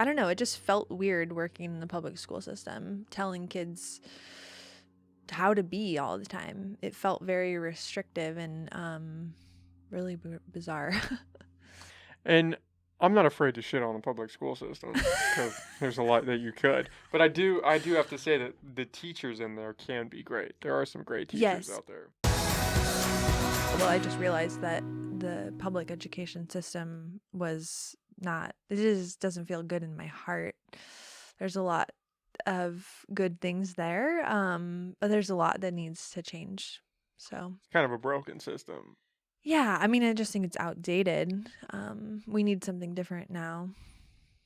I don't know, it just felt weird working in the public school system, telling kids how to be all the time. It felt very restrictive and really bizarre. And I'm not afraid to shit on the public school system because there's a lot that you could. But I do have to say that the teachers in there can be great. There are some great teachers Yes. out there. Well, I just realized that the public education system was not, it just doesn't feel good in my heart. There's a lot of good things there, but there's a lot that needs to change. So, It's kind of a broken system. yeah, I mean, I just think it's outdated. We need something different now.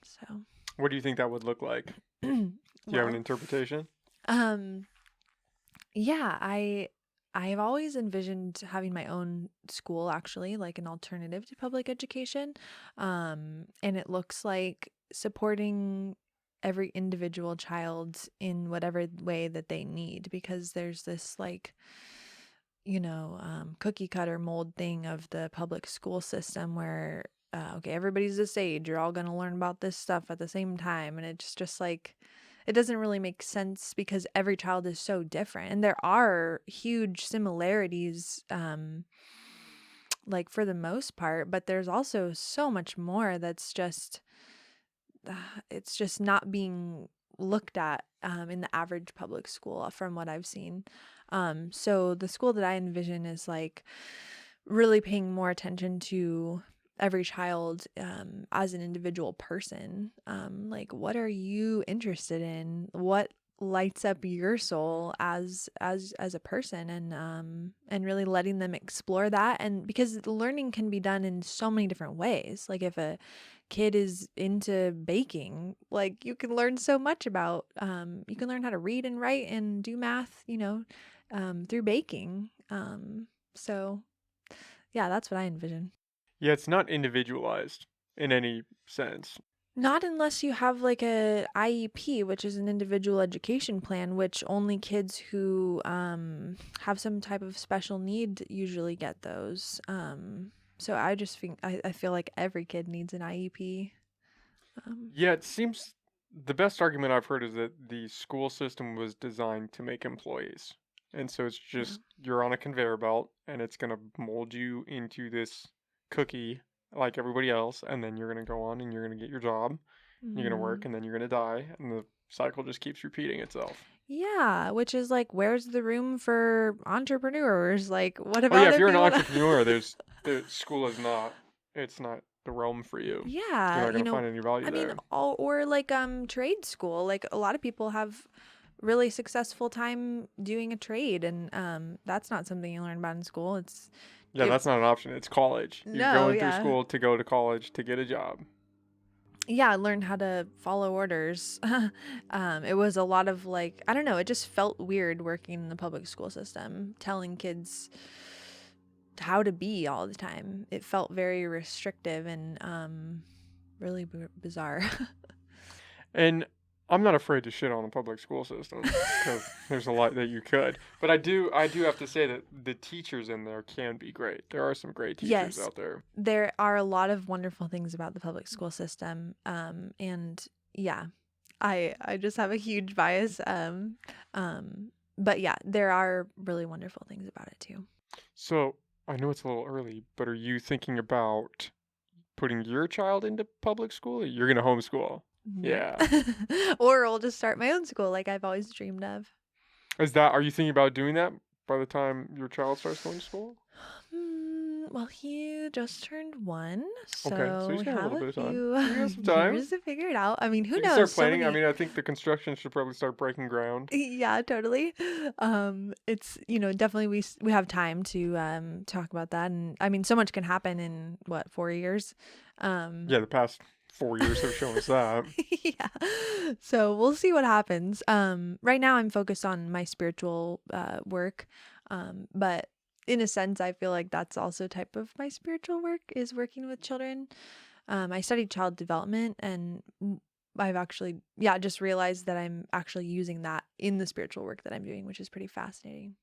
So, What do you think that would look like? Do you have an well, interpretation? um, yeah, I've always envisioned having my own school, actually, like an alternative to public education. And it looks like supporting every individual child in whatever way that they need, because there's this like, cookie cutter mold thing of the public school system where, okay, everybody's this age, you're all going to learn about this stuff at the same time. And it's just like, it doesn't really make sense because every child is so different. And there are huge similarities, like for the most part, but there's also so much more that's just, it's just not being looked at in the average public school from what I've seen. So the school that I envision is like really paying more attention to every child as an individual person. Like, what are you interested in? What lights up your soul as a person, and really letting them explore that. And because learning can be done in so many different ways. Like if a kid is into baking, like you can learn so much about you can learn how to read and write and do math, through baking. So yeah, that's what I envision. Yeah, it's not individualized in any sense. Not unless you have like a IEP, which is an individual education plan, which only kids who have some type of special need usually get those. So I just think I feel like every kid needs an IEP. Um, Yeah, it seems the best argument I've heard is that the school system was designed to make employees. And so it's yeah. just you're on a conveyor belt and it's going to mold you into this cookie like everybody else, and then you're going to go on and you're going to get your job, you're going to hmm work, and then you're going to die, and the cycle just keeps repeating itself. Yeah, which is like, where's the room for entrepreneurs? Like, what Oh yeah, about if if you're an you want entrepreneur, to? the school is not it's not the realm for you. You're Yeah, not going to find any value I mean, there. all or like trade school. Like a lot of people have really successful time doing a trade, and that's not something you learn about in school. It's Yeah, if that's not an option. It's college. You're no, going through yeah. school to go to college to get a job. Yeah, learn how to follow orders. It was a lot of like, I don't know, it just felt weird working in the public school system, telling kids how to be all the time. It felt very restrictive and really bizarre. And I'm not afraid to shit on the public school system because there's a lot that you could. But I do have to say that the teachers in there can be great. There are some great teachers Yes, out there. there are a lot of wonderful things about the public school system. And yeah, I just have a huge bias. But yeah, there are really wonderful things about it too. So I know it's a little early, but are you thinking about putting your child into public school? Or you're gonna homeschool. Nope. Yeah. Or I'll just start my own school like I've always dreamed of. Are you thinking about doing that by the time your child starts going to school? Well, he just turned 1, Okay, so so he's we got a have little a bit of time. few You got some time. years to figure it out. I mean, who You can knows? start So planning. I many. mean, I think the construction should probably start breaking ground. Yeah, totally. It's, definitely we have time to talk about that, and I mean, so much can happen in what, 4 years. Um Yeah, the past 4 years have shown us that. yeah. So we'll see what happens. Right now I'm focused on my spiritual work. But in a sense I feel like that's also type of my spiritual work is working with children. I studied child development, and I've actually just realized that I'm actually using that in the spiritual work that I'm doing, which is pretty fascinating.